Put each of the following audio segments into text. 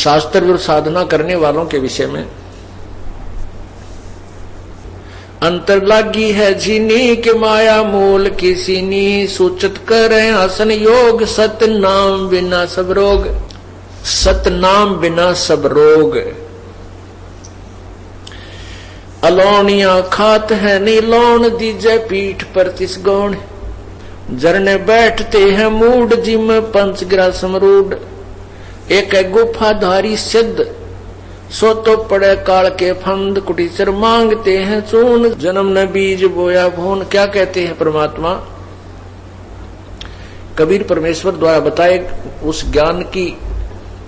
शास्त्र विरुद्ध साधना करने वालों के विषय में। अंतर लागी है जीनी के माया मूल किसीनी, सूचित करें आसन योग, सत नाम बिना सब रोग, सत नाम बिना सब रोग। अलोनिया खात है नीलोन, दीजे पीठ पर तिस गौण, जरने बैठते हैं मूड जिम पंचग्रा समरूड। एक है गुफाधारी सिद्ध, सो तो पड़े काल के फंद, कुटीचर मांगते हैं चून, जन्म न बीज बोया भून। क्या कहते हैं परमात्मा? कबीर परमेश्वर द्वारा बताए उस ज्ञान की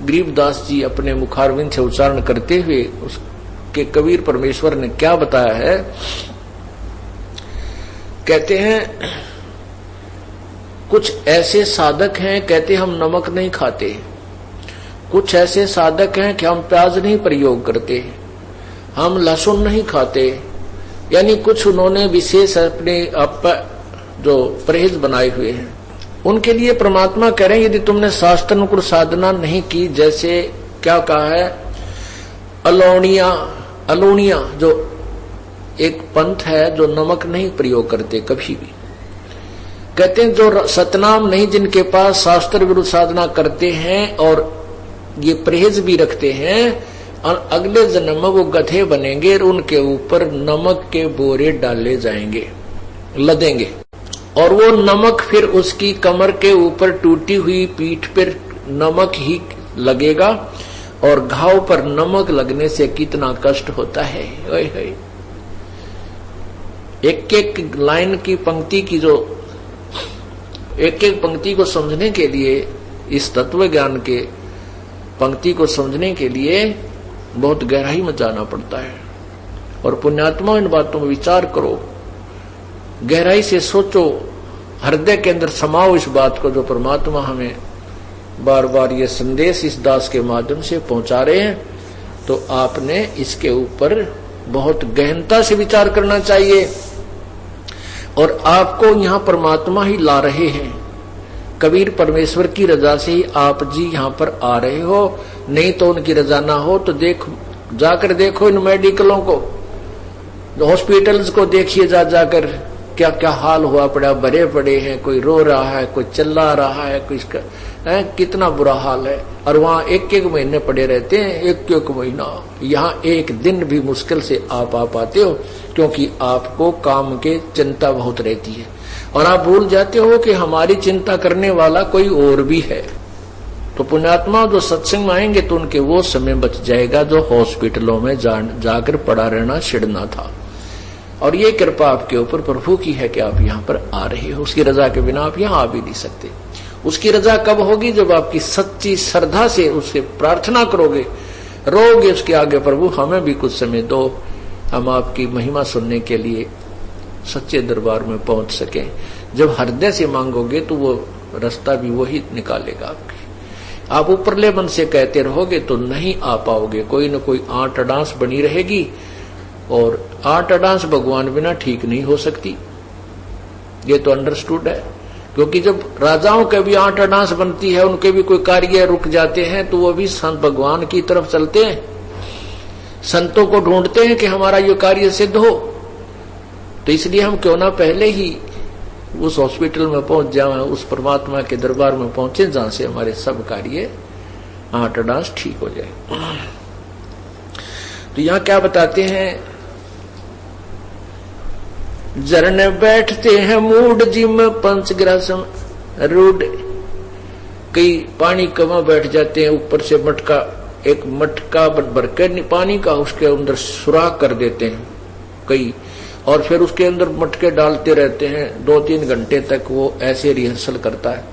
गरीबदास जी अपने मुखारविंद से उच्चारण करते हुए उसके कबीर परमेश्वर ने क्या बताया है। कहते हैं कुछ ऐसे साधक हैं, कहते हम नमक नहीं खाते। कुछ ऐसे साधक हैं कि हम प्याज नहीं प्रयोग करते, हम लहसुन नहीं खाते। यानी कुछ उन्होंने विशेष अपने आप जो परहेज बनाए हुए हैं। उनके लिए परमात्मा कह रहे हैं यदि तुमने शास्त्रानुकूल साधना नहीं की, जैसे क्या कहा है, अलोनिया, अलोनिया जो एक पंथ है जो नमक नहीं प्रयोग करते कभी भी। कहते हैं जो सतनाम नहीं, जिनके पास शास्त्र विरुद्ध साधना करते हैं और ये परहेज भी रखते हैं, और अगले जन्म में वो गधे बनेंगे और उनके ऊपर नमक के बोरे डाले जाएंगे, लदेंगे, और वो नमक फिर उसकी कमर के ऊपर टूटी हुई पीठ पर नमक ही लगेगा। और घाव पर नमक लगने से कितना कष्ट होता है। एक एक लाइन की पंक्ति की जो एक एक पंक्ति को समझने के लिए, इस तत्व ज्ञान के पंक्ति को समझने के लिए बहुत गहराई में जाना पड़ता है। और पुण्यात्मा इन बातों में विचार करो, गहराई से सोचो, हृदय के अंदर समाओ इस बात को जो परमात्मा हमें बार बार ये संदेश इस दास के माध्यम से पहुंचा रहे हैं। तो आपने इसके ऊपर बहुत गहनता से विचार करना चाहिए। और आपको यहाँ परमात्मा ही ला रहे हैं, कबीर परमेश्वर की रजा से ही आप जी यहाँ पर आ रहे हो। नहीं तो उनकी रजा ना हो तो जाकर देखो इन मेडिकलों को, हॉस्पिटल्स को देखिए, जाकर क्या क्या हाल हुआ पड़ा, भरे पड़े हैं, कोई रो रहा है, कोई चिल्ला रहा है, कोई इसका कितना बुरा हाल है। और वहां एक एक महीने पड़े रहते हैं, एक एक महीना। यहाँ एक दिन भी मुश्किल से आप आ पाते हो, क्योंकि आपको काम के चिंता बहुत रहती है और आप भूल जाते हो कि हमारी चिंता करने वाला कोई और भी है। तो पुण्यात्मा जो सत्संग में आएंगे तो उनके वो समय बच जाएगा जो हॉस्पिटलों में जाकर पड़ा रहना छिड़ना था। और ये कृपा आपके ऊपर प्रभु की है कि आप यहाँ पर आ रहे हो। उसकी रजा के बिना आप यहाँ आ भी नहीं सकते। उसकी रजा कब होगी? जब आपकी सच्ची श्रद्धा से उससे प्रार्थना करोगे, रोगे उसके आगे, प्रभु हमें भी कुछ समय दो, हम आपकी महिमा सुनने के लिए सच्चे दरबार में पहुंच सके। जब हृदय से मांगोगे तो वो रास्ता भी वही निकालेगा आपकी। आप ऊपरले मन से कहते रहोगे तो नहीं आ पाओगे, कोई न कोई आंट अडांस बनी रहेगी। और आंट अडांस भगवान बिना ठीक नहीं हो सकती, ये तो अंडरस्टूड है। क्योंकि जब राजाओं के भी आंट अडांस बनती है, उनके भी कोई कार्य रुक जाते हैं, तो वो भी संत भगवान की तरफ चलते हैं, संतों को ढूंढते हैं कि हमारा ये कार्य सिद्ध हो। तो इसलिए हम क्यों ना पहले ही उस हॉस्पिटल में पहुंच जाए, उस परमात्मा के दरबार में पहुंचे जहां से हमारे सब कार्य आंट अडांस ठीक हो जाए। तो यहां क्या बताते हैं, जरने बैठते हैं मूड जिम पंचग्रासम रूड। कई पानी कमा बैठ जाते हैं, ऊपर से मटका, एक मटका भर के पानी का उसके अंदर सुराख कर देते हैं कई, और फिर उसके अंदर मटके डालते रहते हैं 2-3 घंटे तक। वो ऐसे रिहर्सल करता है।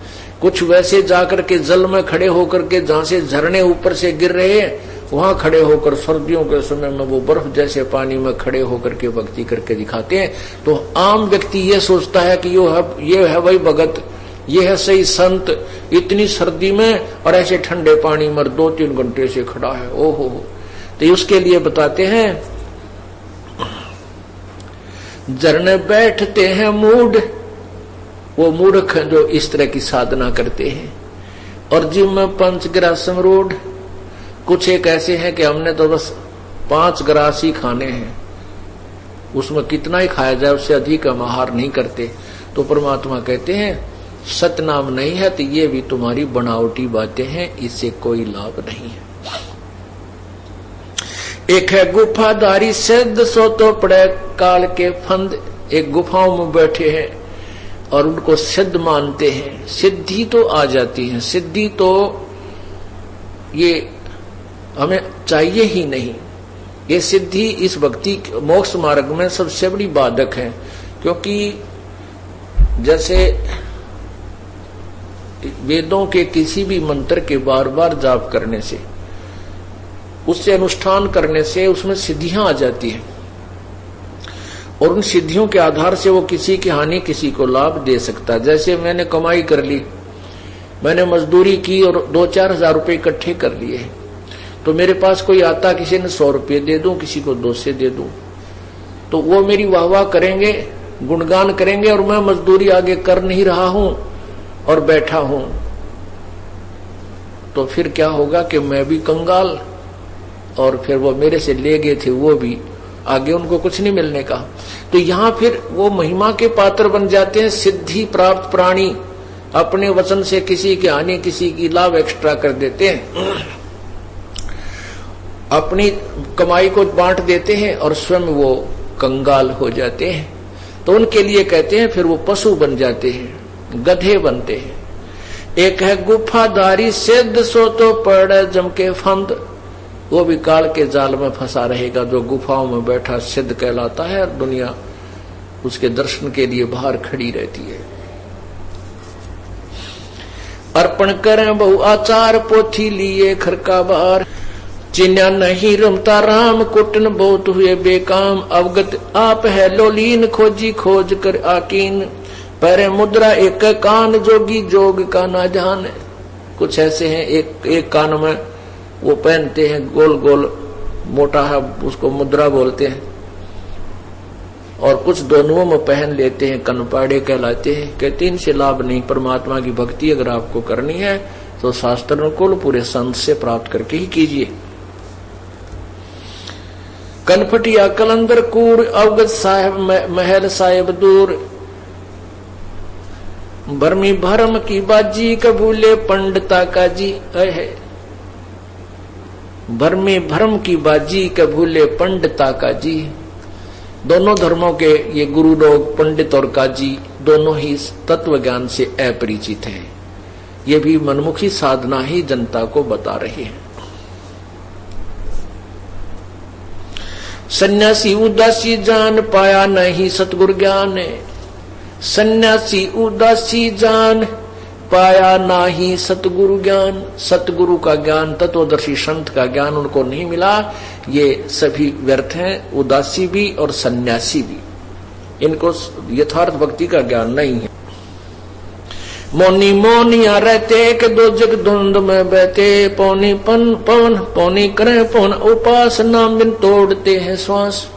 कुछ वैसे जाकर के जल में खड़े होकर के, जहां से झरने ऊपर से गिर रहे हैं, वहां खड़े होकर सर्दियों के समय में वो बर्फ जैसे पानी में खड़े होकर के भक्ति करके दिखाते हैं। तो आम व्यक्ति ये सोचता है कि ये है वही भगत, ये है सही संत, इतनी सर्दी में और ऐसे ठंडे पानी में 2-3 घंटे से खड़ा है। ओहो। तो उसके लिए बताते हैं, झरने बैठते हैं मूड, वो मूर्ख जो इस तरह की साधना करते हैं। और जिम में पंचग्रासम रोड, कुछ एक ऐसे हैं कि हमने तो बस 5 ग्रास ही खाने हैं, उसमें कितना ही खाया जाए उससे अधिक हम आहार नहीं करते। तो परमात्मा कहते हैं सतनाम नहीं है तो ये भी तुम्हारी बनावटी बातें हैं, इससे कोई लाभ नहीं है। एक है गुफाधारी सिद्ध सो तो पड़े काल के फंद, एक गुफाओं में बैठे हैं और उनको सिद्ध मानते हैं, सिद्धि तो आ जाती है, सिद्धि तो ये हमें चाहिए ही नहीं। ये सिद्धि इस भक्ति मोक्ष मार्ग में सबसे बड़ी बाधक है, क्योंकि जैसे वेदों के किसी भी मंत्र के बार बार जाप करने से, उससे अनुष्ठान करने से उसमें सिद्धियां आ जाती हैं और उन सिद्धियों के आधार से वो किसी की हानि किसी को लाभ दे सकता है। जैसे मैंने कमाई कर ली, मैंने मजदूरी की और 2-4 हजार रुपये इकट्ठे कर लिए, तो मेरे पास कोई आता, किसी ने 100 रुपये दे दूं, किसी को 200 दे दूं, तो वो मेरी वाह वाह करेंगे, गुणगान करेंगे और मैं मजदूरी आगे कर नहीं रहा हूं और बैठा हूं, तो फिर क्या होगा कि मैं भी कंगाल और फिर वो मेरे से ले गए थे वो भी आगे उनको कुछ नहीं मिलने का। तो यहां फिर वो महिमा के पात्र बन जाते हैं। सिद्धि प्राप्त प्राणी अपने वचन से किसी की हानि किसी की लाभ एक्स्ट्रा कर देते हैं, अपनी कमाई को बांट देते हैं और स्वयं वो कंगाल हो जाते हैं। तो उनके लिए कहते हैं फिर वो पशु बन जाते हैं, गधे बनते हैं। एक है गुफाधारी सिद्ध सो तो पड़े जम के फंद, वो भी काल के जाल में फंसा रहेगा। जो गुफाओं में बैठा सिद्ध कहलाता है और दुनिया उसके दर्शन के लिए बाहर खड़ी रहती है। अर्पण करें बहु आचार पोथी लिए खरका बार, चिन्या नहीं रमता राम कुटन बहुत हुए बेकाम, अवगत आप है लोलीन खोजी खोज कर आकीन, पैरे मुद्रा एक कान जोगी जोग का ना जाने। कुछ ऐसे हैं एक कान में वो पहनते हैं गोल गोल मोटा है, उसको मुद्रा बोलते हैं, और कुछ दोनों में पहन लेते हैं, कनपाड़े कहलाते हैं। कहते इनसे लाभ नहीं। परमात्मा की भक्ति अगर आपको करनी है तो शास्त्र अनुकूल पूरे संत से प्राप्त करके ही कीजिए। कनफटिया कलंदर कूर अवगत साहेब महल साहेब दूर, भरमी भरम की बाजी कबूले पंडिता का जी है, भरमी भरम की बाजी कबूले पंडिता का जी। दोनों धर्मों के ये गुरु लोग पंडित और काजी दोनों ही तत्व ज्ञान से अपरिचित हैं। ये भी मनमुखी साधना ही जनता को बता रहे हैं। सन्यासी उदासी जान पाया नहीं सतगुरु ज्ञान, सन्यासी उदासी जान पाया नाही सतगुरु ज्ञान। सतगुरु का ज्ञान, तत्वदर्शी संत का ज्ञान उनको नहीं मिला। ये सभी व्यर्थ हैं, उदासी भी और सन्यासी भी। इनको यथार्थ भक्ति का ज्ञान नहीं है। मौनी मौनिया रहते के दो जग धुंध में बहते, पौनी पवन पौनी करें पौन उपासना बिन तोड़ते हैं श्वास।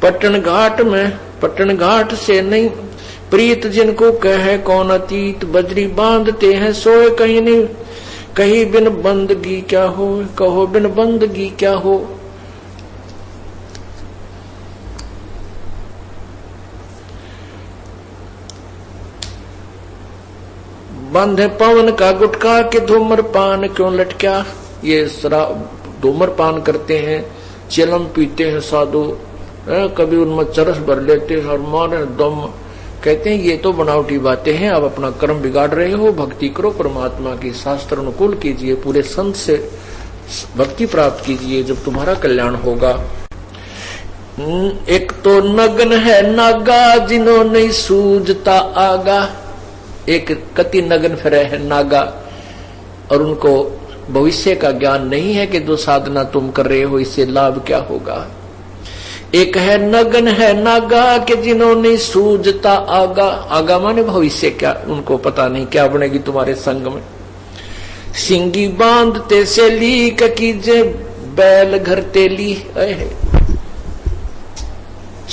पटन घाट से नहीं प्रीत जिनको कहे कौन अतीत, बजरी बांधते हैं सोए कहीं नहीं, कहीं बिन बंदगी क्या हो, कहो बिन बंदगी क्या हो। बांधे पवन का गुटका के धूम्रपान क्यों लटका। ये शराब धूम्रपान करते हैं, चिलम पीते हैं साधु, कभी उनमें चरस भर लेते हैं और मारे दम। कहते हैं ये तो बनावटी बातें हैं, आप अपना कर्म बिगाड़ रहे हो। भक्ति करो, परमात्मा की शास्त्र अनुकूल कीजिए, पूरे संत से भक्ति प्राप्त कीजिए, जब तुम्हारा कल्याण होगा। एक तो नग्न है नागा जिन्होंने सूझता आगा, एक कति नग्न फिरे है नागा और उनको भविष्य का ज्ञान नहीं है कि जो साधना तुम कर रहे हो इससे लाभ क्या होगा। एक है नग्न है नागा के जिन्होंने सूझता आगा, आगा माने भविष्य, क्या उनको पता नहीं क्या बनेगी तुम्हारे संग में। सिंगी बांधते से ली कीजे बैल घर तेली,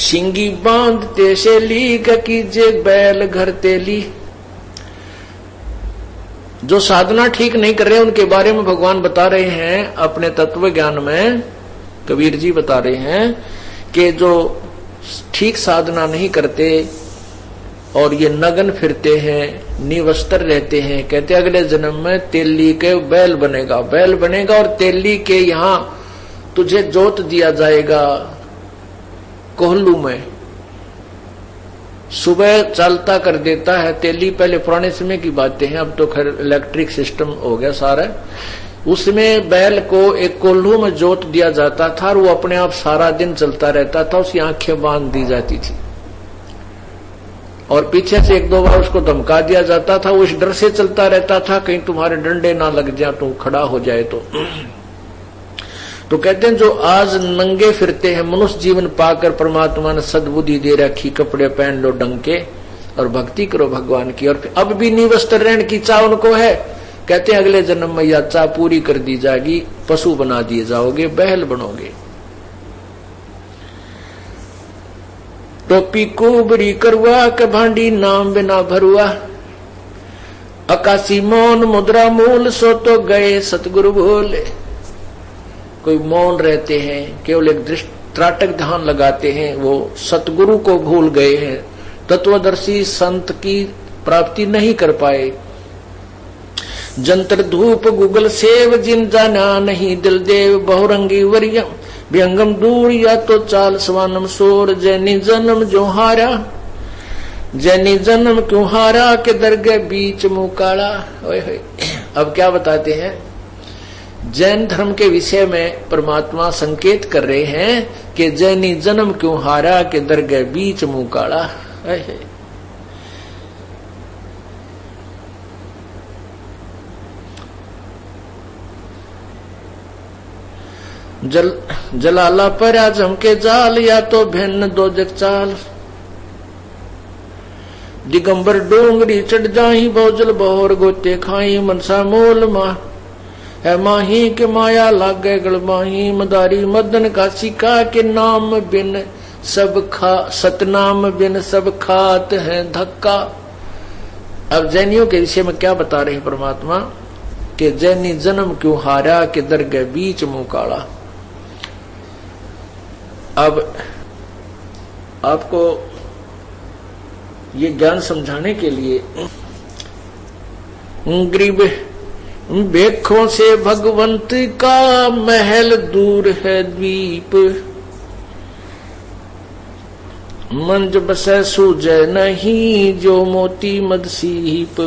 सिंगी बांधते से ली कीजे बैल घर तेली। जो साधना ठीक नहीं कर रहे उनके बारे में भगवान बता रहे हैं अपने तत्व ज्ञान में। कबीर जी बता रहे हैं कि जो ठीक साधना नहीं करते और ये नगन फिरते हैं, निवस्त्र रहते हैं, कहते अगले जन्म में तेली के बैल बनेगा, बैल बनेगा और तेली के यहां तुझे जोत दिया जाएगा कोहलू में। सुबह चलता कर देता है तेली, पहले पुराने समय की बातें हैं, अब तो खैर इलेक्ट्रिक सिस्टम हो गया सारा। उसमें बैल को एक कोल्हू में जोत दिया जाता था और वो अपने आप सारा दिन चलता रहता था, उसकी आंखें बांध दी जाती थी और पीछे से एक दो बार उसको धमका दिया जाता था। वो इस डर से चलता रहता था कहीं तुम्हारे डंडे ना लग जाए, तो खड़ा हो जाए तो कहते हैं जो आज नंगे फिरते हैं, मनुष्य जीवन पाकर परमात्मा ने सद्बुद्धि दे रखी, कपड़े पहन लो ढंग के और भक्ति करो भगवान की, और अब भी निवस्त्र रहने की चाह उनको है, कहते हैं अगले जन्म में यह चाह पूरी कर दी जाएगी, पशु बना दिए जाओगे, बैल बनोगे। टोपी कुबड़ी करुआ के भांडी नाम बिना भरुआ, आकाशी मौन मुद्रा मूल सो तो गए सतगुरु भोले। कोई मौन रहते हैं, केवल एक त्राटक ध्यान लगाते हैं, वो सतगुरु को भूल गए हैं, तत्वदर्शी संत की प्राप्ति नहीं कर पाए। जंतर धूप गूगल सेव जिन जाना नहीं, दिल देव बहुरंगी वरियम व्यंगम दूर या तो चाल स्वानम सोर। जैनी जन्म जो हारा, जैनी जन्म क्यों हारा के दरगे बीच मुकाला। अब क्या बताते हैं, जैन धर्म के विषय में परमात्मा संकेत कर रहे हैं कि जैनी जन्म क्यों हारा के दरगे बीच मुंह काला। जलाला पर झमके जाल या तो भिन्न दो जग चाल। दिगंबर डोंगरी चढ़ जाही भौजल बहुर गोते खाई मनसा मोल मा है माही के माया लागे गल माही। मदारी मदन का सिका के नाम बिन सब खा, सतनाम बिन सब खात है धक्का। अब जैनियों के विषय में क्या बता रहे हैं परमात्मा कि जैनी जन्म क्यों हारा के दरगे बीच मुंह काला। अब आपको ये ज्ञान समझाने के लिए गरीब बेखों से भगवंत का महल दूर है द्वीप। मंज बसे सूझे नहीं जो मोती मद सीप।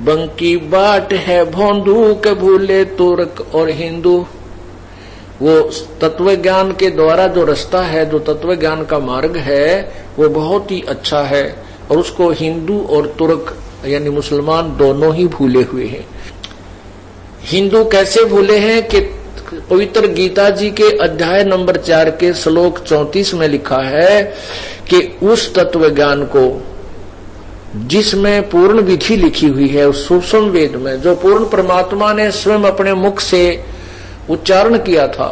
बंकी बाट है भोंदू के भूले तुर्क और हिंदू। वो तत्व ज्ञान के द्वारा जो रास्ता है, जो तत्व ज्ञान का मार्ग है, वो बहुत ही अच्छा है और उसको हिंदू और तुर्क यानी मुसलमान दोनों ही भूले हुए हैं। हिंदू कैसे भूले हैं कि पवित्र गीता जी के अध्याय नंबर 4 के श्लोक 34 में लिखा है कि उस तत्व ज्ञान को जिसमें पूर्ण विधि लिखी हुई है, उस सूक्ष्म वेद में जो पूर्ण परमात्मा ने स्वयं अपने मुख से उच्चारण किया था।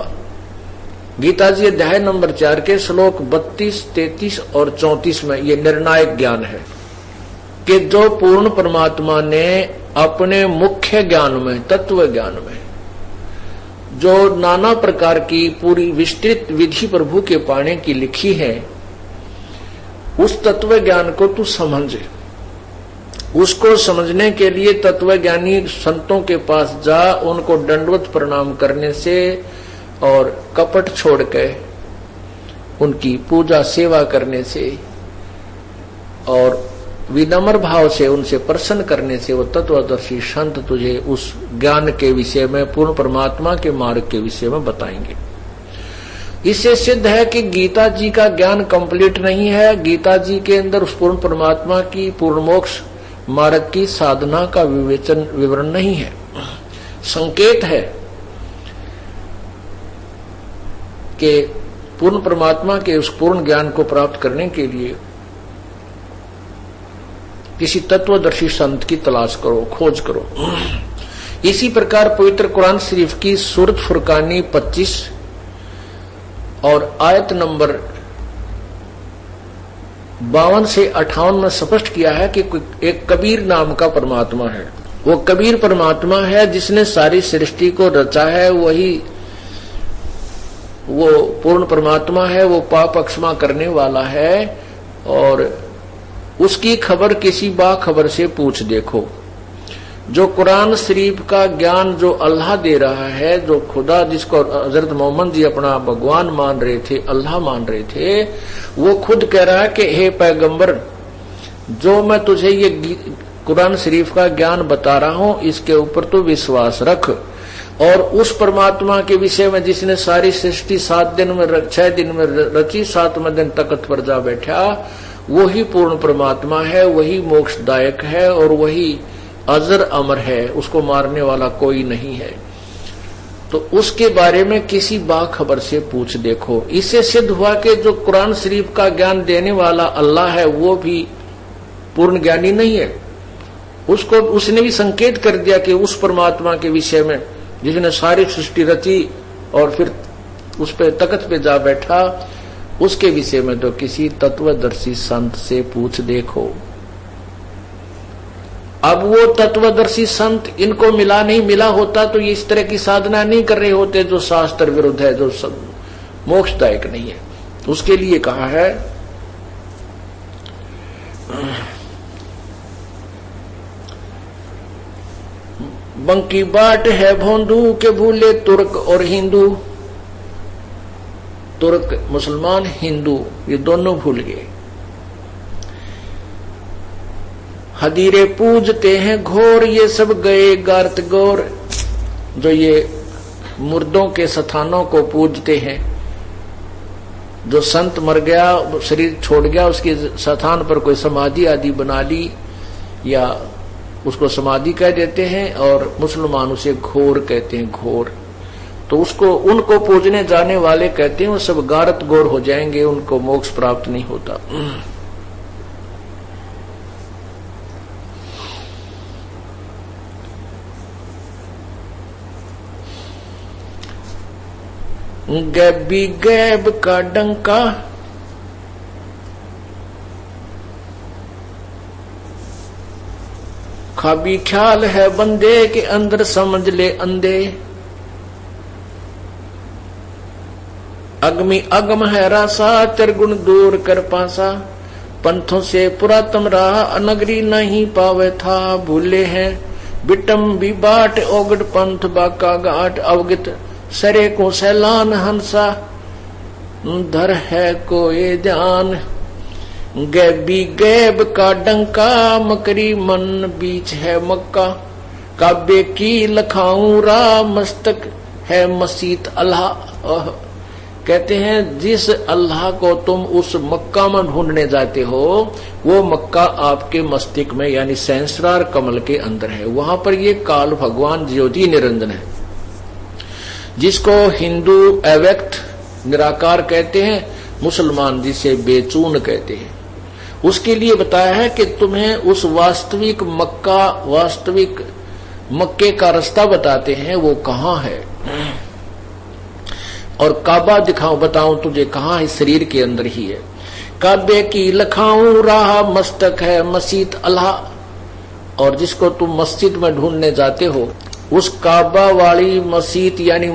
गीता जी अध्याय नंबर 4 के श्लोक 32, 33 और 34 में ये निर्णायक ज्ञान है कि जो पूर्ण परमात्मा ने अपने मुख्य ज्ञान में, तत्व ज्ञान में, जो नाना प्रकार की पूरी विस्तृत विधि प्रभु के पाने की लिखी है, उस तत्व ज्ञान को तू समझे। उसको समझने के लिए तत्वज्ञानी संतों के पास जा, उनको दंडवत प्रणाम करने से और कपट छोड़ के उनकी पूजा सेवा करने से और विनम्र भाव से उनसे प्रसन्न करने से वो तत्वदर्शी संत तुझे उस ज्ञान के विषय में, पूर्ण परमात्मा के मार्ग के विषय में बताएंगे। इससे सिद्ध है कि गीता जी का ज्ञान कंप्लीट नहीं है। गीता जी के अंदर उस पूर्ण परमात्मा की पूर्ण मोक्ष मार्ग की साधना का विवरण नहीं है। संकेत है कि पूर्ण परमात्मा के उस पूर्ण ज्ञान को प्राप्त करने के लिए किसी तत्वदर्शी संत की तलाश करो, खोज करो। इसी प्रकार पवित्र कुरान शरीफ की सूरत फुरकानी 25 और आयत नंबर 52 से 58 में स्पष्ट किया है कि एक कबीर नाम का परमात्मा है। वो कबीर परमात्मा है जिसने सारी सृष्टि को रचा है, वही वो पूर्ण परमात्मा है, वो पाप क्षमा करने वाला है। और उसकी खबर किसी बाखबर से पूछ देखो। जो कुरान शरीफ का ज्ञान जो अल्लाह दे रहा है, जो खुदा जिसको हजरत मोहम्मद जी अपना भगवान मान रहे थे, अल्लाह मान रहे थे, वो खुद कह रहा है कि हे पैगंबर, जो मैं तुझे ये कुरान शरीफ का ज्ञान बता रहा हूं, इसके ऊपर तो विश्वास रख। और उस परमात्मा के विषय में जिसने सारी सृष्टि 6 दिन में रची, 7वें दिन तख्त पर जा बैठा, वही पूर्ण परमात्मा है, वही मोक्षदायक है और वही अजर अमर है, उसको मारने वाला कोई नहीं है। तो उसके बारे में किसी बाखबर से पूछ देखो। इससे सिद्ध हुआ कि जो कुरान शरीफ का ज्ञान देने वाला अल्लाह है, वो भी पूर्ण ज्ञानी नहीं है। उसको उसने भी संकेत कर दिया कि उस परमात्मा के विषय में जिसने सारी सृष्टि रची और फिर उस पे तख्त पे जा बैठा, उसके विषय में तो किसी तत्वदर्शी संत से पूछ देखो। अब वो तत्वदर्शी संत इनको मिला नहीं, मिला होता तो ये इस तरह की साधना नहीं कर रहे होते जो शास्त्र विरुद्ध है, जो मोक्षदायक नहीं है। उसके लिए कहा है बंकी बाट है भोंदू के भूले तुर्क और हिंदू। तुर्क मुसलमान, हिंदू ये दोनों भूल गए। हदीरे पूजते हैं घोर, ये सब गए गारत गौर। जो ये मुर्दों के स्थानों को पूजते हैं, जो संत मर गया, शरीर छोड़ गया, उसके स्थान पर कोई समाधि आदि बना ली या उसको समाधि कह देते हैं, और मुसलमान उसे घोर कहते हैं, घोर। तो उसको उनको पूजने जाने वाले कहते हैं वो सब गारत गौर हो जाएंगे, उनको मोक्ष प्राप्त नहीं होता। गैबी गैब का डंका, खाबी ख्याल है बंदे के अंदर समझ ले अंधे। अगमी अगम है रासा, त्रिगुण दूर कर पासा। पंथों से पुरातम रहा, अनगरी नहीं पावे था। भूले हैं बिटम भी बाट, ओगड पंथ बाका घाट। अवगत सरे को सैलान हंसा, धर है कोई ध्यान। गैबी गैब का डंका, मकरी मन बीच है मक्का। काबे की लखाऊं रा, मस्तक है मसीत अल्लाह। कहते हैं जिस अल्लाह को तुम उस मक्का में ढूंढने जाते हो, वो मक्का आपके मस्तिष्क में यानी सहस्रार कमल के अंदर है। वहां पर ये काल भगवान ज्योति निरंजन है, जिसको हिंदू अव्यक्त निराकार कहते हैं, मुसलमान जिसे बेचून कहते हैं। उसके लिए बताया है कि तुम्हें उस वास्तविक मक्का, वास्तविक मक्के का रास्ता बताते हैं, वो कहाँ है। और काबा दिखाऊं, बताऊं तुझे कहाँ है, शरीर के अंदर ही है। काबे की लखाऊं राह, मस्तक है मस्जिद अल्लाह। और जिसको तुम मस्जिद में ढूंढने जाते हो, उस काबा वाली मस्जिद यानी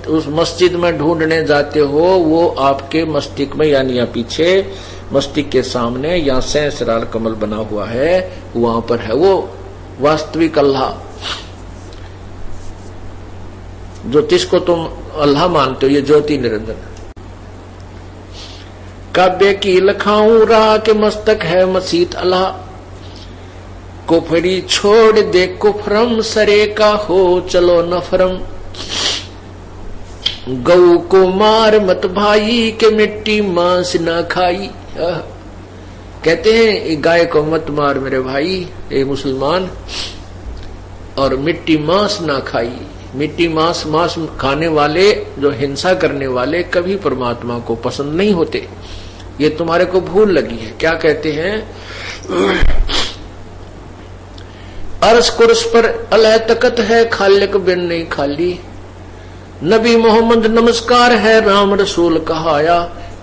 उस मस्जिद में ढूंढने जाते हो, वो आपके मस्तिष्क में यानी या पीछे मस्तिष्क के सामने यहाँ सहस्रार कमल बना हुआ है, वहां पर है वो वास्तविक अल्लाह। जो जिसको तुम अल्लाह मानते हो, ये ज्योति निरंजन। काबे की लखाऊं राह के मस्तक है मस्जिद अल्लाह। कुफरी छोड़ दे कुफरम, सरे का हो चलो नफरम। गऊ को मार मत भाई, के मिट्टी मांस ना खाई। कहते हैं गाय को मत मार मेरे भाई, ए मुसलमान, और मिट्टी मांस ना खाई। मिट्टी मांस खाने वाले, जो हिंसा करने वाले, कभी परमात्मा को पसंद नहीं होते। ये तुम्हारे को भूल लगी है। क्या कहते हैं, अर्श कुर्स पर अलह तकत है, खालिक बिन नहीं खाली। नबी मोहम्मद नमस्कार है, राम रसूल कहाया।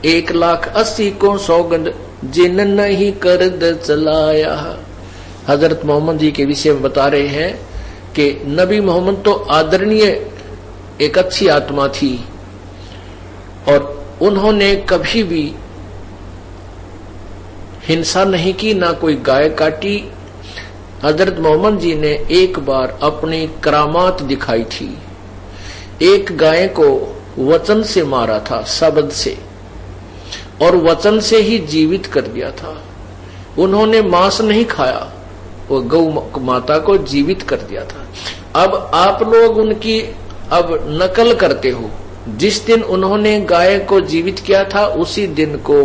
1,80,000 को सौगंध जिन नहीं कर्द चलाया। हजरत मोहम्मद जी के विषय में बता रहे हैं कि नबी मोहम्मद तो आदरणीय एक अच्छी आत्मा थी और उन्होंने कभी भी हिंसा नहीं की, ना कोई गाय काटी। हजरत मोहम्मद जी ने एक बार अपनी करामात दिखाई थी। एक गाय को वचन से मारा था, शब्द से, और वचन से ही जीवित कर दिया था। उन्होंने मांस नहीं खाया, वो गौ माता को जीवित कर दिया था। अब आप लोग उनकी अब नकल करते हो। जिस दिन उन्होंने गाय को जीवित किया था उसी दिन को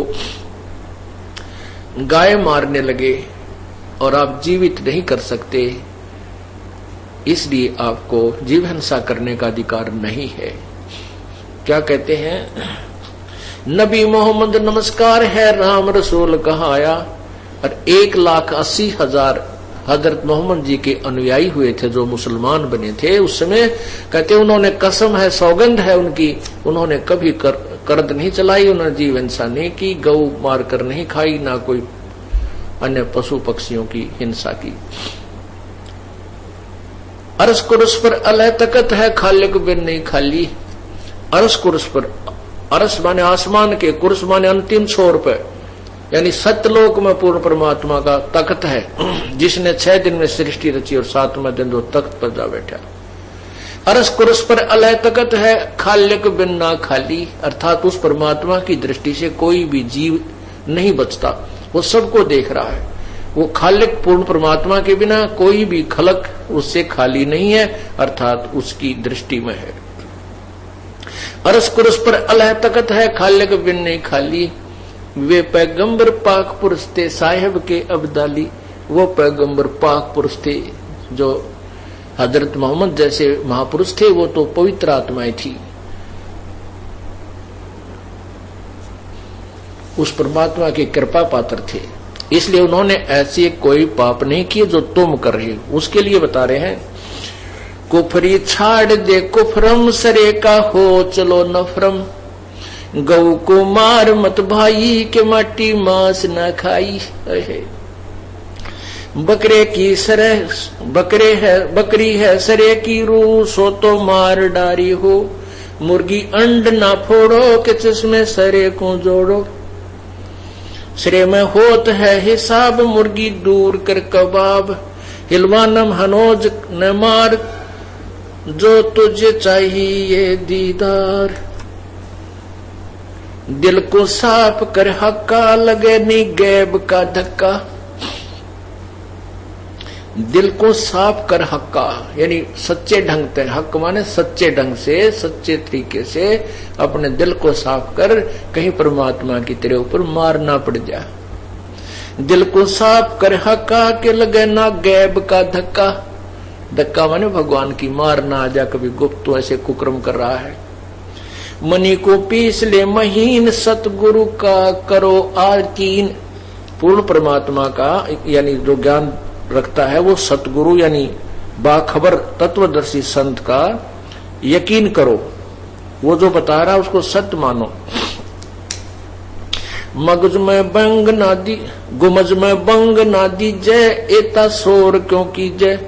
गाय मारने लगे और आप जीवित नहीं कर सकते, इसलिए आपको जीव हिंसा करने का अधिकार नहीं है। क्या कहते हैं, नबी मोहम्मद नमस्कार है, राम रसूल कहाया। और 1,80,000 हजरत मोहम्मद जी के अनुयायी हुए थे जो मुसलमान बने थे उस समय। कहते उन्होंने कसम है, सौगंध है उनकी, उन्होंने कभी कर्द नहीं चलाई, उन्होंने जीव हिंसा नहीं की, गौ मार कर नहीं खाई, ना कोई अन्य पशु पक्षियों की हिंसा की। अरस कुरस पर अलह तकत है, खालिक बिन नहीं खाली। अरस कुरस पर, अरस माने आसमान के, कुरस माने अंतिम छोर पर, यानी सत्यलोक में पूर्ण परमात्मा का तख्त है, जिसने 6 दिन में सृष्टि रची और 7वें दिन जो तख्त पर जा बैठा। अरस कुरस पर अलह तकत है, खालिक बिन ना खाली। अर्थात उस परमात्मा की दृष्टि से कोई भी जीव नहीं बचता, वो सबको देख रहा है। वो खालिक पूर्ण परमात्मा के बिना कोई भी खलक उससे खाली नहीं है, अर्थात उसकी दृष्टि में है। अरस कुरस पर अलह तकत है, खालिक बिन नहीं खाली। वे पैगंबर पाक पुरुष थे, साहिब के अब्दाली। वो पैगंबर पाक पुरुष थे जो हजरत मोहम्मद जैसे महापुरुष थे, वो तो पवित्र आत्माएं थी। उस परमात्मा की कृपा पात्र थे, इसलिए उन्होंने ऐसे कोई पाप नहीं किए जो तुम कर रहे हो। उसके लिए बता रहे हैं, कुफरी छाड़ दे कुफरम, सरे का हो चलो नफरम। गौ को मार मत भाई, के माटी मांस न खाई। बकरे की सरह, बकरी है सरे की रूह, सो तो मार डारी हो। मुर्गी अंड ना फोड़ो, कि जिसमें सरे को जोड़ो। सिरे में होत है हिसाब, मुर्गी दूर कर कबाब। हिलवानम हनोज न मार, जो तुझे चाहिए दीदार। दिल को साफ कर हक्का, लगे नहीं गैब का धक्का। दिल को साफ कर हक्का, यानी सच्चे ढंग से, हक माने सच्चे ढंग से, सच्चे तरीके से अपने दिल को साफ कर, कहीं परमात्मा की तेरे ऊपर मार ना पड़ जा। दिल को साफ कर हक्का, के लगे ना गैब का धक्का। धक्का माने भगवान की मार ना आ जा, कभी गुप्त तो ऐसे कुकर्म कर रहा है। मनी को पीस ले महीन, सतगुरु का करो आकीन। पूर्ण परमात्मा का यानी जो ज्ञान रखता है वो सतगुरु यानी बाखबर तत्वदर्शी संत का यकीन करो, वो जो बता रहा है उसको सत्य मानो। मगज में बंग ना दी, गुमज में बंग ना दीजय, एता शोर क्यों कीजय।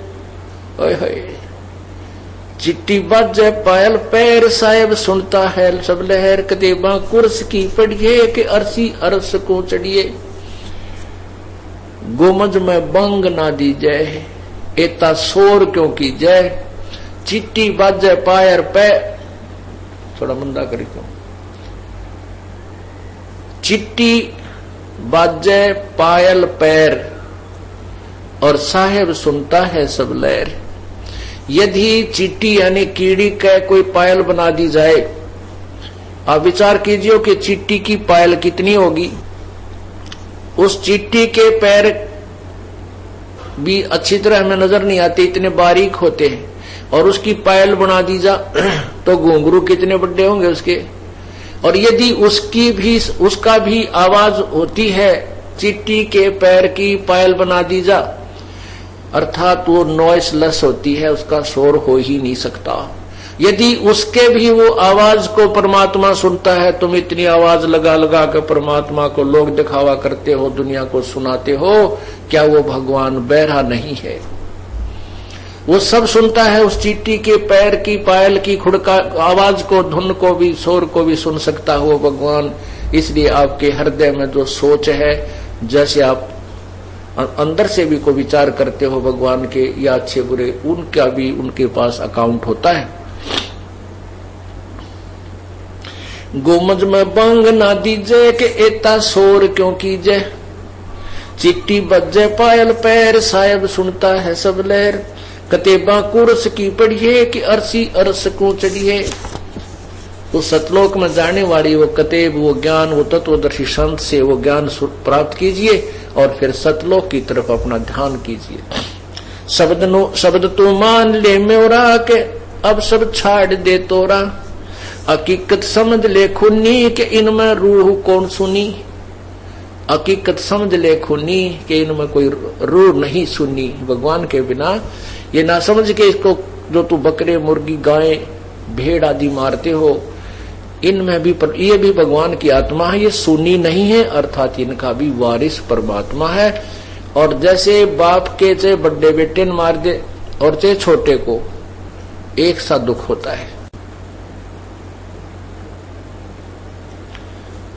चिट्टी बाजे पायल पैर, साहेब सुनता है सब लहर। कदेबा कुर्स की पढ़िए, के अरसी अरस को चढ़िए। गोमज में बंग ना दी जय, एता शोर क्यों की जय। चिट्टी बाजे पायर पैर, थोड़ा मंदा करी क्यों। चिट्टी बाजे पायल पैर, और साहेब सुनता है सब लहर। यदि चिट्टी यानी कीड़ी का कोई पायल बना दी जाए, आप विचार कीजिए कि चिट्टी की पायल कितनी होगी। उस चिट्टी के पैर भी अच्छी तरह हमें नजर नहीं आते, इतने बारीक होते हैं, और उसकी पायल बना दी जा तो घुंघरू कितने बड़े होंगे उसके। और यदि उसका भी आवाज होती है, चिट्टी के पैर की पायल बना दी जा, अर्थात वो नॉइसलेस होती है, उसका शोर हो ही नहीं सकता। यदि उसके भी वो आवाज को परमात्मा सुनता है, तुम इतनी आवाज लगा लगा कर परमात्मा को लोग दिखावा करते हो, दुनिया को सुनाते हो, क्या वो भगवान बहरा नहीं है? वो सब सुनता है, उस चींटी के पैर की, पायल की, खुड़का आवाज को, धुन को भी, शोर को भी सुन सकता हो भगवान। इसलिए आपके हृदय में जो सोच है, जैसे आप अंदर से भी को विचार करते हो भगवान के या अच्छे बुरे, उनका भी उनके पास अकाउंट होता है। गोमज में बंग ना दीजे के एता शोर क्यों कीजे, चिट्टी बजे पायल पैर, साहेब सुनता है सब लहर, कतेबा कुरस की पढ़िए कि अरसी अरस को चढ़िए। वो सतलोक में जाने वाली वो कतेब, वो ज्ञान, वो तत्वदर्शी संत से वो ज्ञान प्राप्त कीजिए और फिर सतलोक की तरफ अपना ध्यान कीजिए। शब्द तो मान ले मेरा के अब सब छाड़ दे तोरा, हकीकत समझ ले खूनी के इनमें रूह कौन सुनी, हकीकत समझ ले खूनी के इनमें कोई रूह नहीं सुनी। भगवान के बिना ये ना समझ के इसको जो तू बकरे, मुर्गी, गाय, भेड़ आदि मारते हो, इनमें भी ये भी भगवान की आत्मा है, ये सुनी नहीं है, अर्थात इनका भी वारिस परमात्मा है। और जैसे बाप के चाहे बड़े बेटे ने मार दे और चाहे छोटे को, एक सा दुख होता है।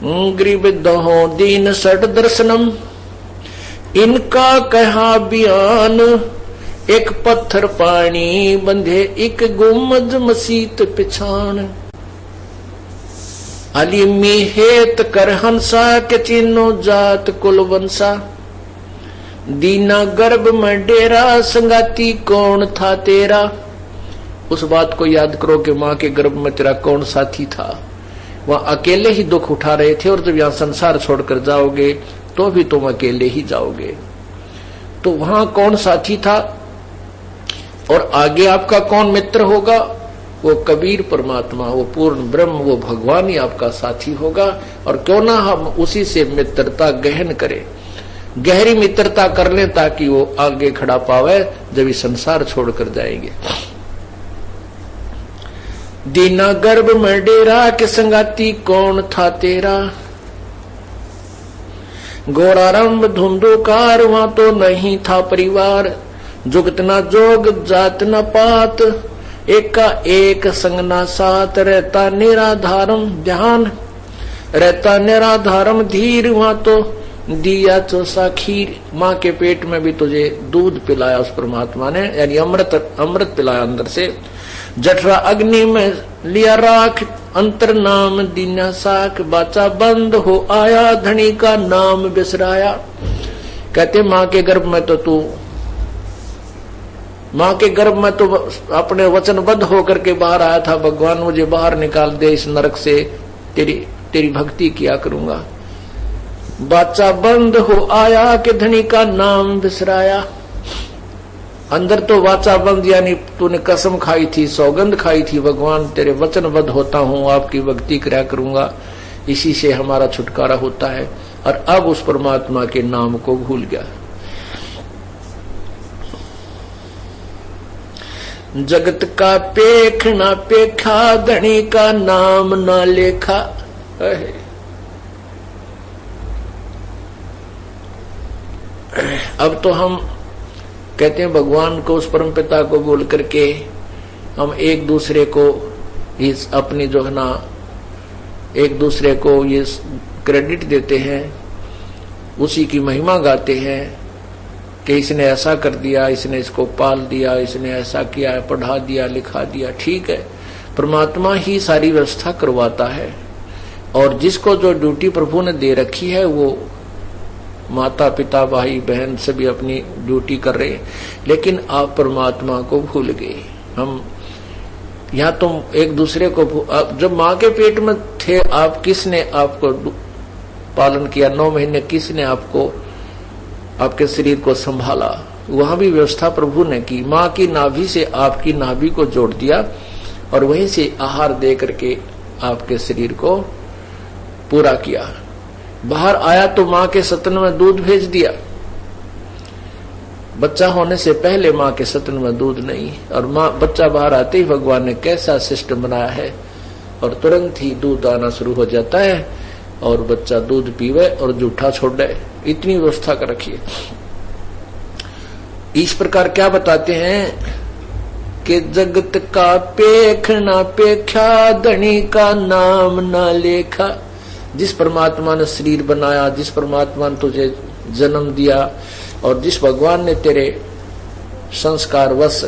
गरीब दहो दीन सट दर्शनम, इनका कहा बयान, एक पत्थर पानी बंधे एक गुमज मसीत पिछान, अली हेत कर हंसा के चिन्नो जात कुलवंशा, दीना गर्भ में डेरा संगाती कौन था तेरा। उस बात को याद करो कि माँ के गर्भ में तेरा कौन साथी था। वहां अकेले ही दुख उठा रहे थे, और जब यहाँ संसार छोड़कर जाओगे तो भी तुम अकेले ही जाओगे। तो वहां कौन साथी था और आगे आपका कौन मित्र होगा? वो कबीर परमात्मा, वो पूर्ण ब्रह्म, वो भगवान ही आपका साथी होगा। और क्यों ना हम उसी से मित्रता गहन करें, गहरी मित्रता कर लें, ताकि वो आगे खड़ा पावे जब ये संसार छोड़कर जाएंगे। दीना गर्भ में डेरा के संगाती कौन था तेरा, घोड़ारंभ धुंधुकार वहां तो नहीं था परिवार, जुगत न जोग जात न पात, एक का एक संग ना साथ, रहता निराधारम ध्यान, रहता निराधारम धीर, वहां तो दिया चोसा खीर। माँ के पेट में भी तुझे दूध पिलाया उस परमात्मा ने, यानी अमृत पिलाया अंदर से। जठरा अग्नि में लिया राख, अंतर नाम दीना साख, बाचा बंद हो आया धनी का नाम बिसराया। कहते माँ के गर्भ में तो तू, माँ के गर्भ में तो अपने वचनबद्ध होकर के बाहर आया था, भगवान मुझे बाहर निकाल दे इस नरक से, तेरी भक्ति किया करूंगा। बाचा बंद हो आया कि धनी का नाम बिसराया। अंदर तो वाचा बंद, यानी तूने कसम खाई थी, सौगंध खाई थी, भगवान तेरे वचनबद्ध होता हूं, आपकी भक्ति कराया करूंगा, इसी से हमारा छुटकारा होता है। और अब उस परमात्मा के नाम को भूल गया। जगत का पेख ना पेखा, धनी का नाम ना लेखा। अब तो हम कहते हैं भगवान को, उस परम पिता को बोल करके हम एक दूसरे को इस अपनी जो है ना, एक दूसरे को ये क्रेडिट देते हैं, उसी की महिमा गाते हैं कि इसने ऐसा कर दिया, इसने इसको पाल दिया, इसने ऐसा किया, पढ़ा दिया, लिखा दिया। ठीक है, परमात्मा ही सारी व्यवस्था करवाता है, और जिसको जो ड्यूटी प्रभु ने दे रखी है, वो माता पिता भाई बहन सभी अपनी ड्यूटी कर रहे हैं, लेकिन आप परमात्मा को भूल गए। हम यहाँ तुम एक दूसरे को, जब माँ के पेट में थे आप, किसने आपको पालन किया? 9 महीने किसने आपको, आपके शरीर को संभाला? वहां भी व्यवस्था प्रभु ने की। माँ की नाभि से आपकी नाभि को जोड़ दिया और वहीं से आहार दे करके आपके शरीर को पूरा किया। बाहर आया तो माँ के सतन में दूध भेज दिया। बच्चा होने से पहले माँ के स्तन में दूध नहीं, और माँ बच्चा बाहर आते ही भगवान ने कैसा सिस्टम बनाया है, और तुरंत ही दूध आना शुरू हो जाता है और बच्चा दूध पीवे और जूठा छोड़े, इतनी व्यवस्था कर रखी है। इस प्रकार क्या बताते हैं कि जगत का पेख ना पेखा, धनी का नाम ना लेखा। जिस परमात्मा ने शरीर बनाया, जिस परमात्मा ने तुझे जन्म दिया, और जिस भगवान ने तेरे संस्कार वश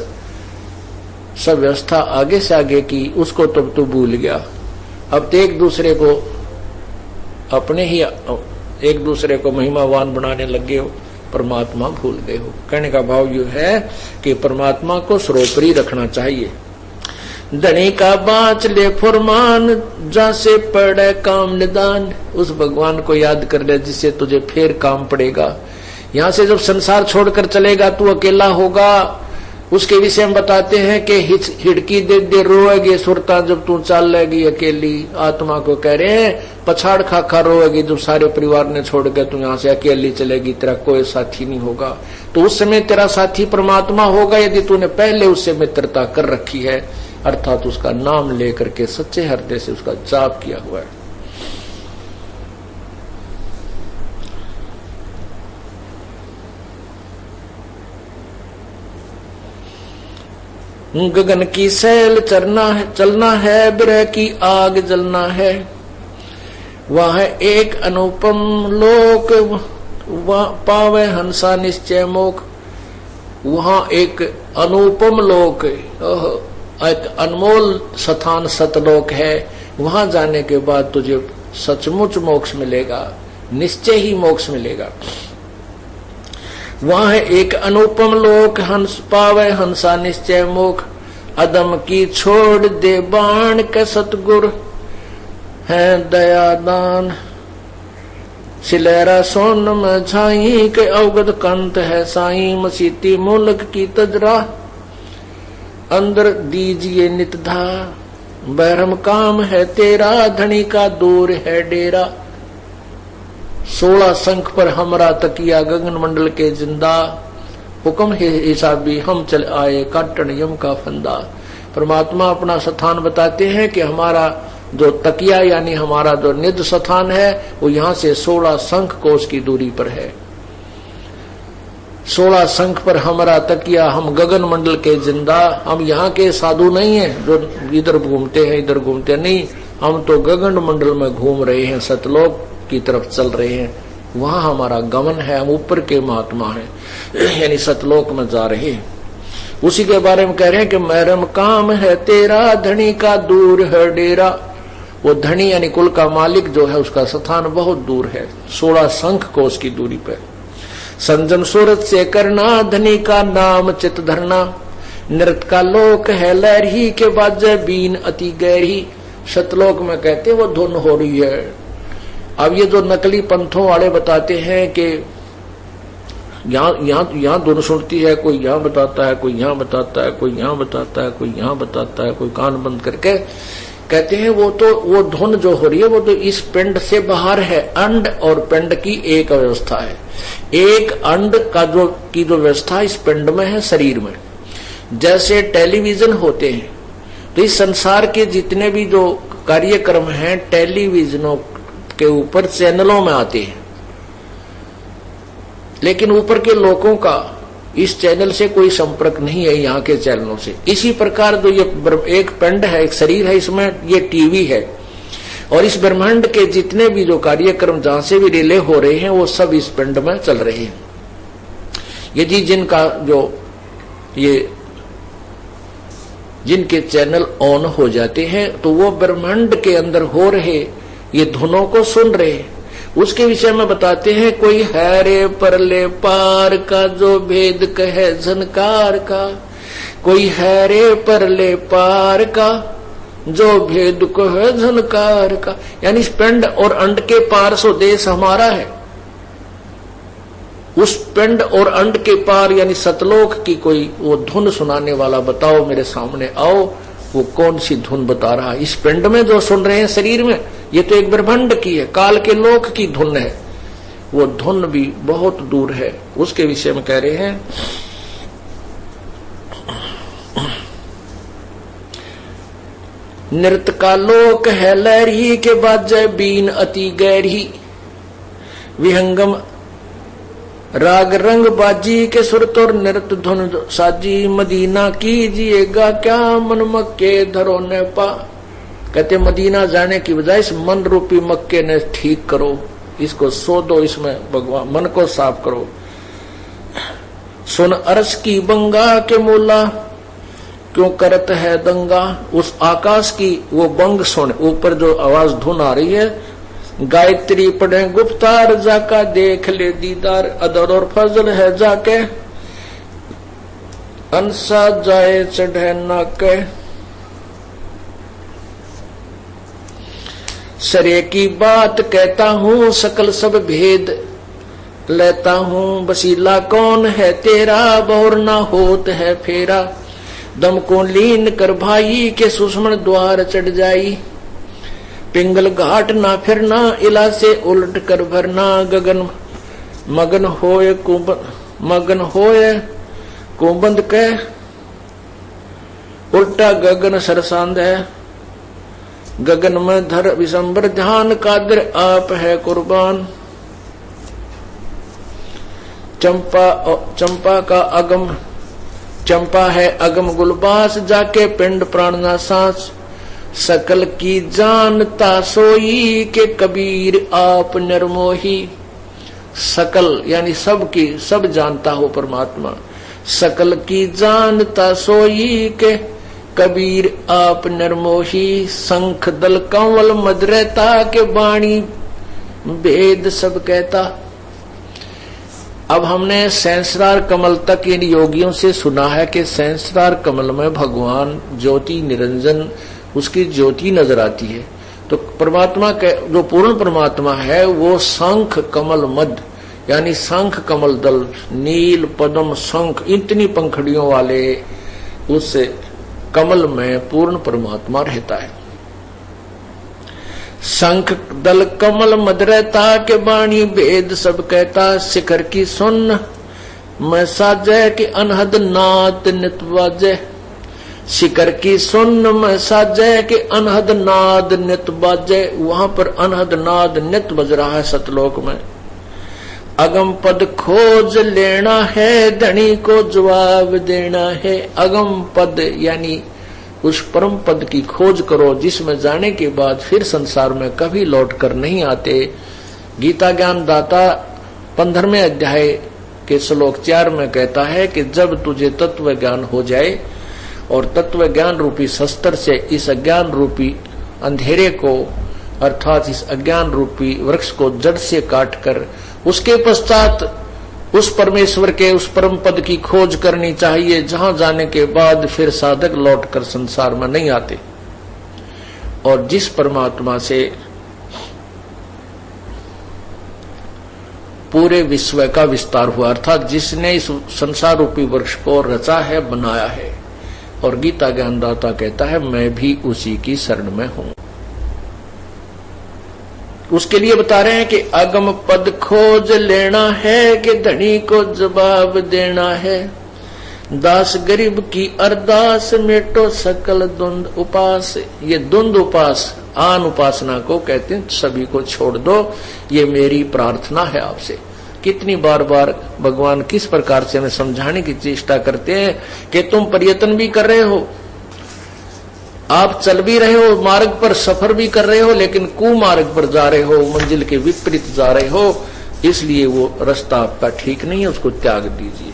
सब व्यवस्था आगे से आगे की, उसको तब तू भूल गया। अब तो एक दूसरे को अपने ही एक दूसरे को महिमावान बनाने लगे हो, परमात्मा भूल गए हो। कहने का भाव यह है कि परमात्मा को सर्वोपरि रखना चाहिए। धनी का बाँच ले फुरमान, जैसे पड़े काम निदान। उस भगवान को याद कर ले जिससे तुझे फिर काम पड़ेगा। यहाँ से जब संसार छोड़कर चलेगा तू अकेला होगा। उसके विषय में बताते हैं कि हिड़की दे दे रोएगी सुरता, जब तू चल लेगी अकेली। आत्मा को कह रहे हैं पछाड़ खा खा रोएगी जब सारे परिवार ने छोड़ के तू यहाँ से अकेली चलेगी, तेरा कोई साथी नहीं होगा। तो उस समय तेरा साथी परमात्मा होगा यदि तूने पहले उससे मित्रता कर रखी है, अर्थात उसका नाम लेकर के सच्चे हृदय से उसका जाप किया हुआ है। गगन की सैल चलना है, बिरह की आग जलना है। वह एक अनुपम लोक, पावे हंसा निश्चय मोक। वहां एक अनुपम लोक, एक अनमोल स्थान सतलोक है। वहां जाने के बाद तुझे सचमुच मोक्ष मिलेगा, निश्चय ही मोक्ष मिलेगा। वह एक अनुपम लोक, हंस पावे हंसा निश्चय मोख। अदम की छोड़ दे बाण के सतगुर है दयादान। सिलेरा सोन में छाई के अवगत कंत है साई। मसीती मुल्क की तजरा अंदर दीजिए नितधा। बहरम काम है तेरा, धनी का दूर है डेरा। 16 शंख पर हमरा तकिया, गगन मंडल के जिंदा। हुक्म हिसाबी हम चल आए, काटन यम का फंदा। परमात्मा अपना स्थान बताते हैं कि हमारा जो तकिया यानी हमारा जो निज स्थान है वो यहाँ से 16 शंख कोस की दूरी पर है। 16 शंख पर हमारा तकिया, हम गगन मंडल के जिंदा। हम यहाँ के साधु नहीं है जो इधर घूमते हैं इधर घूमते नहीं, हम तो गगन मंडल में घूम रहे हैं, सतलोक की तरफ चल रहे हैं। वहां हमारा गमन है, हम ऊपर के महात्मा हैं यानी सतलोक में जा रहे हैं। उसी के बारे में कह रहे हैं कि महरम काम है तेरा, धनी का दूर है डेरा। वो धनी यानी कुल का मालिक जो है उसका स्थान बहुत दूर है, 16 शंख कोस की दूरी पर। संजम सूरत से करना, धनी का नाम चित धरना। नृत्य का लोक है लहरी के बाजे बीन अति गहरी। सतलोक में कहते वो धुन हो रही है। अब ये जो नकली पंथों वाले बताते हैं कि यहाँ धुन सुनती है, कोई यहाँ बताता है, कोई यहाँ बताता है, कोई यहाँ बताता है, कोई यहाँ बताता है, कोई कान बंद करके कहते हैं वो धुन जो हो रही है वो तो इस पिंड से बाहर है। अंड और पिंड की एक व्यवस्था है। एक अंड का की जो व्यवस्था इस पिंड में है, शरीर में। जैसे टेलीविजन होते हैं तो इस संसार के जितने भी जो कार्यक्रम हैं टेलीविजनों के ऊपर चैनलों में आते हैं, लेकिन ऊपर के लोगों का इस चैनल से कोई संपर्क नहीं है यहाँ के चैनलों से। इसी प्रकार जो ये एक पिंड है, एक शरीर है, इसमें ये टीवी है और इस ब्रह्मांड के जितने भी जो कार्यक्रम जहां से भी रिले हो रहे हैं वो सब इस पिंड में चल रहे हैं। यदि जिनके चैनल ऑन हो जाते हैं तो वो ब्रह्मांड के अंदर हो रहे ये धुनों को सुन रहे हैं। उसके विषय में बताते हैं कोई है रे परले पार का जो भेद कहे झनकार का। कोई है रे परले पार का जो भेद कहे झनकार का, यानी इस पिंड और अंड के पार सो देश हमारा है। उस पिंड और अंड के पार यानी सतलोक की कोई वो धुन सुनाने वाला बताओ, मेरे सामने आओ। वो कौन सी धुन बता रहा है? इस पिंड में जो सुन रहे हैं शरीर में, ये तो एक ब्रह्मांड की है, काल के लोक की धुन है। वो धुन भी बहुत दूर है। उसके विषय में कह रहे हैं नृत्य का लोक है लहरी के बाजे बीन अति गहरी। विहंगम राग रंग बाजी के सुर तोर नृत्य धुन साजी। मदीना कीजिएगा क्या मन मक्के धरो ने पा। कहते मदीना जाने की बजाय इस मन रूपी मक्के ने ठीक करो, इसको सो दो, इसमें भगवान मन को साफ करो। सुन अरस की बंगा के मोला क्यों करत है दंगा। उस आकाश की वो बंग सुन, ऊपर जो आवाज धुन आ रही है। गायत्री पढ़े गुप्तार जाका देख ले दीदार। अदर और फजल है जाके अंसा जाए चढ़े नाके। सरे की बात कहता हूँ सकल सब भेद लेता हूँ। बसीला कौन है तेरा बहुर ना होत है फेरा। दम को लीन कर भाई के सुषमण द्वार चढ़ जाई। पिंगल घाट ना फिरना इला से उलट कर भरना। गगन मगन होए कुंबंद के उल्टा गगन सरसांद है। गगन में धर विशंबर ध्यान कादर आप है कुर्बान। चंपा का अगम चंपा है अगम गुलबास जाके पिंड प्राण ना सांस। सकल की जानता सोई के कबीर आप निर्मोही। सकल यानी सब की सब जानता हो परमात्मा। सकल की जानता सोई के कबीर आप निर्मोही। शंख दल कंवल मदरता के वाणी भेद सब कहता। अब हमने सहस्रार कमल तक इन योगियों से सुना है कि सहस्रार कमल में भगवान ज्योति निरंजन उसकी ज्योति नजर आती है। तो परमात्मा के जो पूर्ण परमात्मा है वो शंख कमल मध्य यानी शंख कमल दल नील पद्म शंख इतनी पंखड़ियों वाले उस कमल में पूर्ण परमात्मा रहता है। शंख दल कमल मदरता के बाणी भेद सब कहता। शिखर की सुन मैं साजय के अनहद नाद नित बाजे। शिखर की सुन मैं साजय के अनहद नाद नित बाजे। वहां पर अनहद नाद नित बज रहा है सतलोक में। अगम पद खोज लेना है धनी को जवाब देना है। अगम पद यानी उस परम पद की खोज करो जिसमें जाने के बाद फिर संसार में कभी लौट कर नहीं आते। गीता ज्ञान दाता 15वें अध्याय के श्लोक 4 में कहता है कि जब तुझे तत्व ज्ञान हो जाए और तत्व ज्ञान रूपी शस्त्र से इस अज्ञान रूपी अंधेरे को अर्थात इस अज्ञान रूपी वृक्ष को जड़ से काटकर उसके पश्चात उस परमेश्वर के उस परम पद की खोज करनी चाहिए जहां जाने के बाद फिर साधक लौटकर संसार में नहीं आते। और जिस परमात्मा से पूरे विश्व का विस्तार हुआ अर्थात जिसने इस संसार रूपी वृक्ष को रचा है बनाया है। और गीता ज्ञानदाता कहता है मैं भी उसी की शरण में हूं। उसके लिए बता रहे हैं कि अगम पद खोज लेना है कि धनी को जवाब देना है। दास गरीब की अरदास मेटो सकल द्वंद उपास। ये द्वंद उपास आन उपासना को कहते हैं सभी को छोड़ दो, ये मेरी प्रार्थना है आपसे। कितनी बार बार भगवान किस प्रकार से हमें समझाने की चेष्टा करते हैं कि तुम प्रयत्न भी कर रहे हो, आप चल भी रहे हो मार्ग पर सफर भी कर रहे हो लेकिन कुमार्ग पर जा रहे हो, मंजिल के विपरीत जा रहे हो, इसलिए वो रास्ता आपका ठीक नहीं है, उसको त्याग दीजिए।